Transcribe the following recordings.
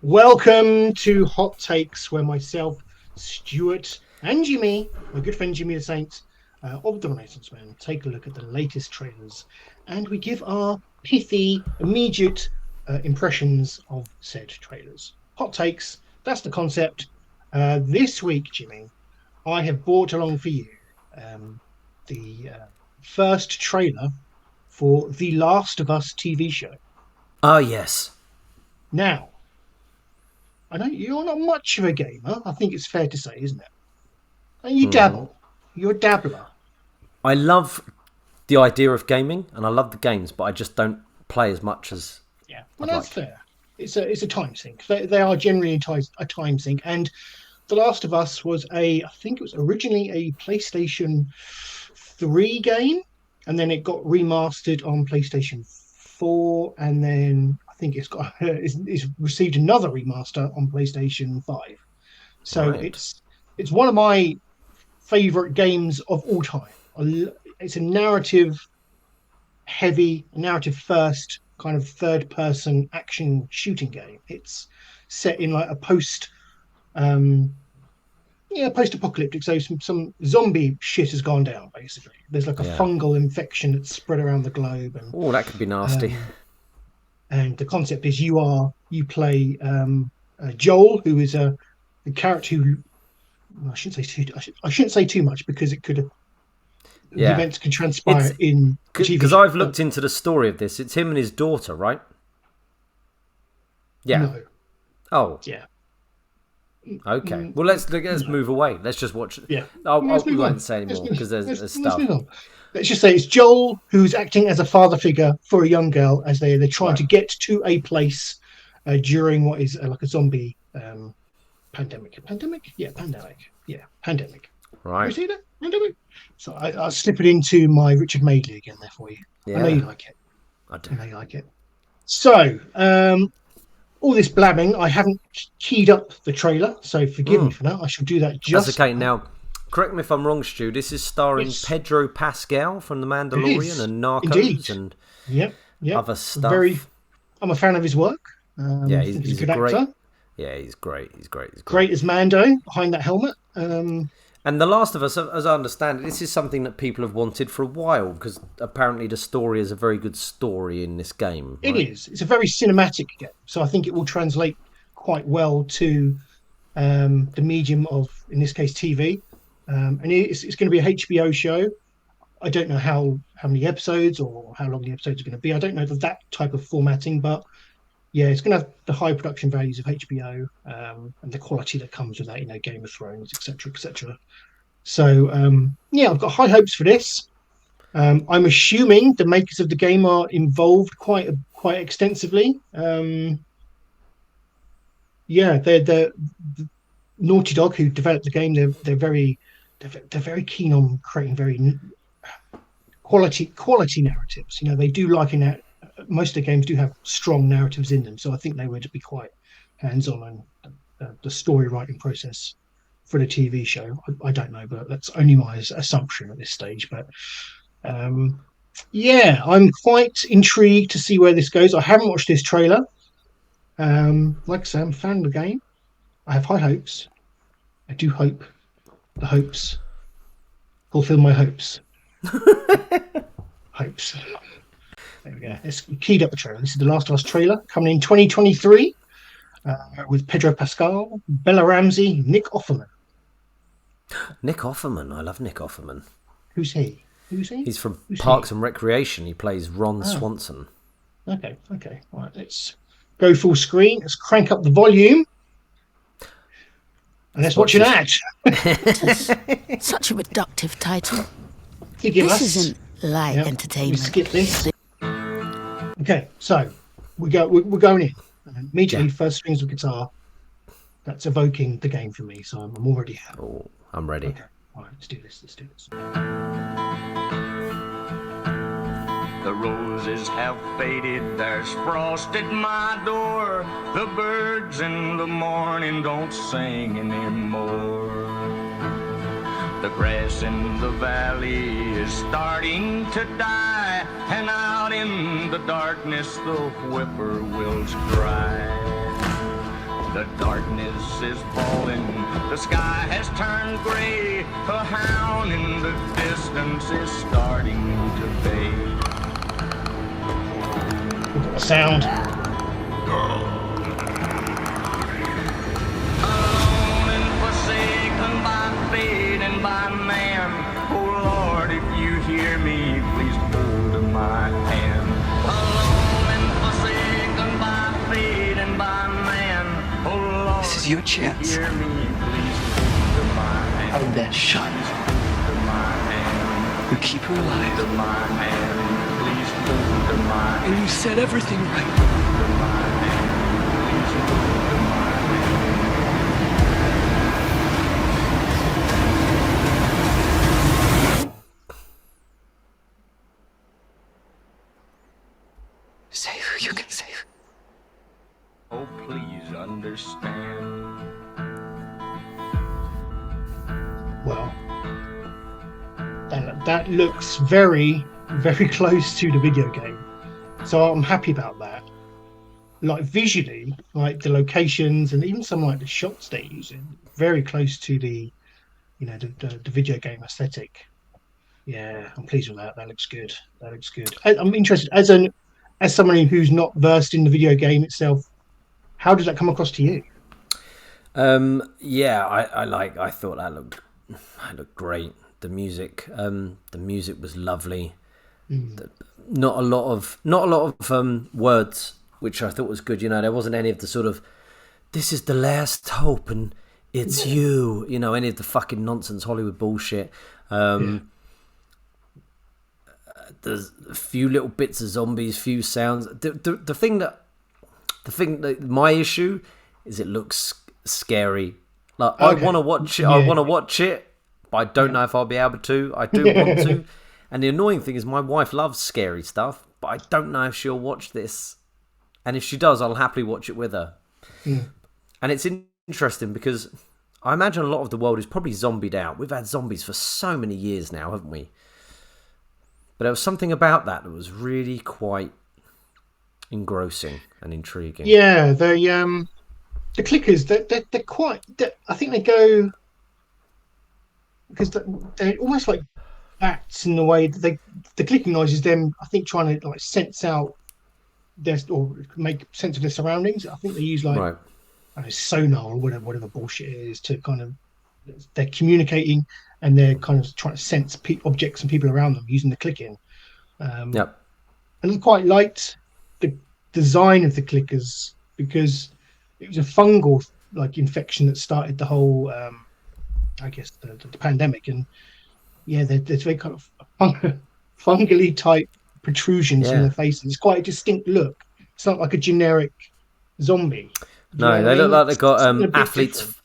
Welcome to Hot Takes, where myself, Stuart, and Jimmy, my good friend Jimmy the Saint of the Renaissance Man, take a look at the latest trailers and we give our pithy, immediate impressions of said trailers. Hot Takes, that's the concept. This week, Jimmy, I have brought along for you the first trailer for The Last of Us TV show. Ah, yes. Now, I know you're not much of a gamer. I think it's fair to say, isn't it? And you dabble. You're a dabbler. I love the idea of gaming and I love the games, but I just don't play as much as Yeah, well, I'd that's like. fair. It's a time sink. They are generally a time sink. And The Last of Us was I think it was originally a PlayStation 3 game, and then it got remastered on PlayStation 4, and then I think it's received another remaster on PlayStation 5. So Right. it's one of my favorite games of all time. It's a narrative heavy, narrative first kind of third person action shooting game. It's set in like a um post apocalyptic. So some zombie shit has gone down basically. There's like a Yeah. fungal infection that's spread around the globe, Oh, that could be nasty. um, and the concept is you play Joel, who is a character who well, I shouldn't say too much because it could the Yeah. events can It's transpire in the TV because show. I've But looked into the story of this. It's him and his daughter, right? Yeah. no, Oh, yeah, okay. mm, Well, let's no, move away. Let's just watch it. yeah. I Let's move won't on. say anymore because there's Let's stuff. move on. Let's just say it's Joel who's acting as a father figure for a young girl as they're trying Right. to get to a place during what is like a zombie pandemic. Pandemic? Yeah, pandemic. Yeah, pandemic. Have you Right. seen it? Pandemic. So I'll slip it into my Richard Madeley again there for you. I know you Yeah. like it. I do. I know you like it. So, all this blabbing, I haven't keyed up the trailer, so forgive me for that. I shall do that That's just okay. now. Now, correct me if I'm wrong, Stu. This is starring Yes, Pedro Pascal from The it Mandalorian is. and Indeed. Narcos and Yep, yep. other Very, stuff. I'm a fan of his work. Yeah, I think he's a he's a good great. actor. Yeah, he's great. He's great. He's great. Great as Mando behind that helmet. And The Last of Us, as I understand it, this is something that people have wanted for a while because apparently the story is a very good story in this game, It right? is. It's a very cinematic game, so I think it will translate quite well to the medium of, in this case, TV. And it's going to be a HBO show. I don't know how many episodes or how long the episodes are going to be. I don't know that type of formatting, but yeah, it's going to have the high production values of HBO, and the quality that comes with that, Game of Thrones, etc., etc. So yeah, I've got high hopes for this. I'm assuming the makers of the game are involved quite extensively. Yeah, they're Naughty Dog, who developed the game. They're very keen on creating very quality narratives. They do like in that most of the games do have strong narratives in them, so I think they would be quite hands on on the story writing process for the TV show. I don't know, but that's only my assumption at this stage. But yeah, I'm quite intrigued to see where this goes. I haven't watched this trailer. Like I say, I'm a fan of the game. I have high hopes. I do hope the hopes fulfill my hopes. Hopes. There we go. Let's keyed up the trailer. This is the Last of Us trailer coming in 2023 with Pedro Pascal, Bella Ramsey, Nick Offerman. Nick Offerman. I love Nick Offerman. Who's he? Who's he? He's from Who's he? Parks and Recreation. He plays Ron Oh, Swanson. okay. All right, let's go full screen. Let's crank up the volume and let's watch Watch an this. ad. Such a reductive title. Forgive This us. isn't light Yeah, let me entertainment. skip this. Okay, so we're going in. Immediately, Yeah. first strings of guitar. That's evoking the game for me, so I'm already here. Oh, I'm ready. Okay, all right, let's do this. The roses have faded, there's frost at my door. The birds in the morning don't sing anymore. The grass in the valley is starting to die, and out in the darkness the whippoorwills cry. The darkness is falling, the sky has turned gray. A hound in the distance is starting to fade. We've got the sound. Alone and forsaken by fate and by man. Oh Lord, if you hear me, please hold my hand. Alone and forsaken by fate and by man. Oh Lord, This is your chance. hear me, please hold my hand. Hold that shot. Hold my hand. You keep her alive. Hold my hand. Please hold my hand. And you set everything right. Hold my hand. Please hold my hand. Save who you can save. Oh, please understand. Well, that looks very, very close to the video game. So I'm happy about that. Like visually, like the locations and even some like the shots they're using, very close to the, the video game aesthetic. Yeah, I'm pleased with that. That looks good. That looks good. I'm interested as someone who's not versed in the video game itself. How does that come across to you? Yeah, I thought that looked great. The music was lovely. Not a lot of words, which I thought was good. There wasn't any of the sort of, this is the last hope and it's you. Any of the fucking nonsense Hollywood bullshit. There's a few little bits of zombies, few sounds. The thing that my issue is it looks scary. Like I want to watch it. I want to watch it, but I don't know if I'll be able to. I do want to. And the annoying thing is my wife loves scary stuff, but I don't know if she'll watch this. And if she does, I'll happily watch it with her. And it's interesting because I imagine a lot of the world is probably zombied out. We've had zombies for so many years now, haven't we? But there was something about that was really quite engrossing and intriguing. Yeah, the clickers, they're quite. I think they go because they're almost like bats in the way that the clicking noise is them. I think trying to like sense out or make sense of their surroundings. I think they use like I don't know, sonar or whatever bullshit it is to kind of they're communicating and they're kind of trying to sense objects and people around them using the clicking. And I quite liked the design of the clickers because it was a fungal like infection that started the whole, I guess, the pandemic. And yeah, there's very kind of fungally type protrusions in their faces. It's quite a distinct look. It's not like a generic zombie. No, they look like they've got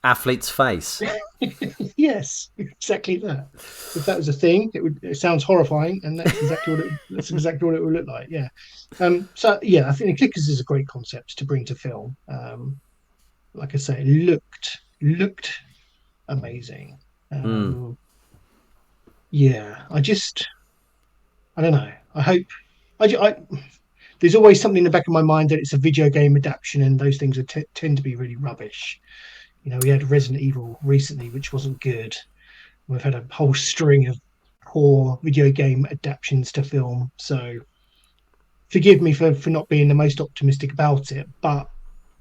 athlete's face. Yes, exactly that. If that was a thing, it sounds horrifying, and that's exactly what it would look like. Yeah. So yeah, I think the clickers is a great concept to bring to film. Like I say, it looked amazing. Yeah, I don't know. I hope. There's always something in the back of my mind that it's a video game adaptation, and those things tend to be really rubbish. We had Resident Evil recently, which wasn't good. We've had a whole string of poor video game adaptations to film. So forgive me for not being the most optimistic about it, but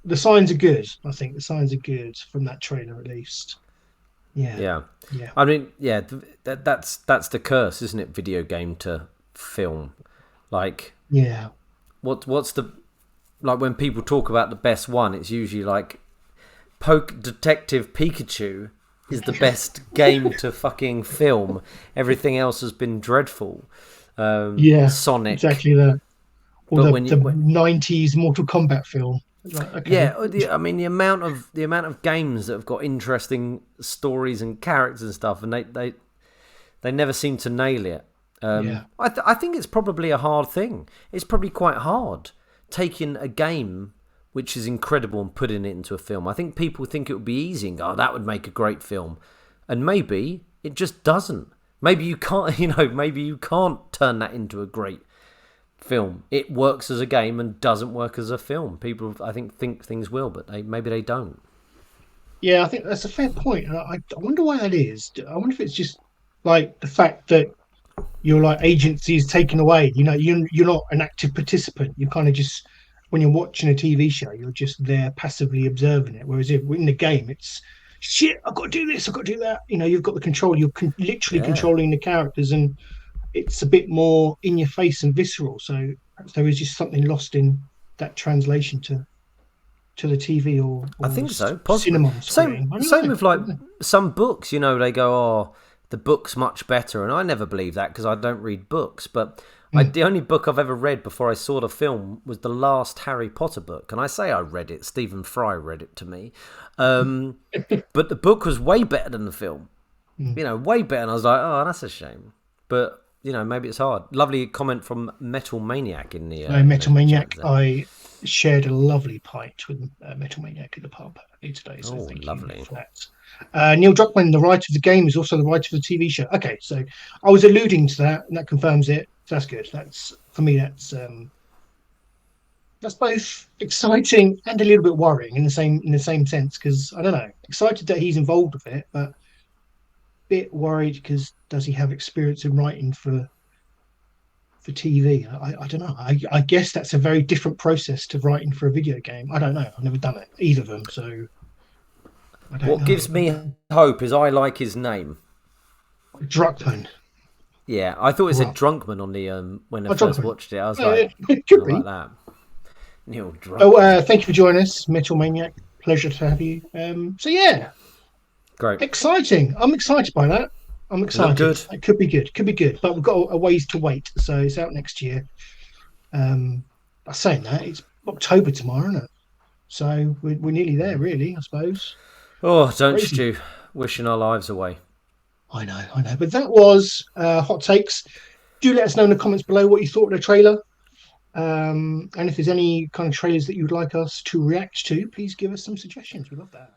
the signs are good. I think the signs are good from that trailer, at least. Yeah. I mean, yeah, that's the curse, isn't it? Video game to film, like What's the like when people talk about the best one? It's usually like Detective Pikachu is the best game to fucking film. Everything else has been dreadful. Sonic, exactly that. Or the 90s Mortal Kombat film. Like, okay. Yeah, I mean the amount of games that have got interesting stories and characters and stuff, and they never seem to nail it. I think it's probably a hard thing. It's probably quite hard taking a game which is incredible and putting it into a film. I think people think it would be easy and go, that would make a great film. And maybe it just doesn't. Maybe you can't, maybe you can't turn that into a great film. It works as a game and doesn't work as a film. People, I think things will, but maybe they don't. Yeah, I think that's a fair point. And I wonder why that is. I wonder if it's just like the fact that your like agency is taken away. You know, you're not an active participant. You kind of just when you're watching a TV show, you're just there passively observing it. Whereas if in the game, it's shit. I've got to do this. I've got to do that. You know, you've got the control. You're literally Yeah. controlling the characters, and it's a bit more in your face and visceral. So perhaps there is just something lost in that translation to the TV or I think so, possibly. cinema screen. Same with like some books. You know, they go, "Oh, the book's much better," and I never believe that because I don't read books. But the only book I've ever read before I saw the film was the last Harry Potter book, and I say I read it. Stephen Fry read it to me, but the book was way better than the film. You know, way better. And I was like, "Oh, that's a shame." But you know, maybe it's hard. Lovely comment from Metal Maniac in the Metal Maniac. chat there. I shared a lovely pint with Metal Maniac at the pub today. So Oh, thank lovely. you for that. Neil Druckmann, the writer of the game, is also the writer of the TV show. Okay, so I was alluding to that, and that confirms it. So that's good. That's for me. That's both exciting and a little bit worrying in the same sense because I don't know. Excited that he's involved with it, but a bit worried because does he have experience in writing for TV? I don't know. I guess that's a very different process to writing for a video game. I don't know. I've never done it either of them, so I don't What know. gives me hope is I like his name. Druckmann. Yeah, I thought it said Right. Drunkman on the when I first Drunkman. watched it. I was Yeah, like, it could I be. like that. Neil Druckmann. Oh, thank you for joining us, Metal Maniac. Pleasure to have you. So yeah, Great. exciting. I'm excited by that. I'm excited. good. It could be good. Could be good. But we've got a ways to wait. So it's out next year. I'm saying that it's October tomorrow, isn't it? So we're nearly there, really. I suppose. Oh, don't Crazy. Stu. Wishing our lives away. I know. But that was hot takes. Do let us know in the comments below what you thought of the trailer. And if there's any kind of trailers that you'd like us to react to, please give us some suggestions. We love that.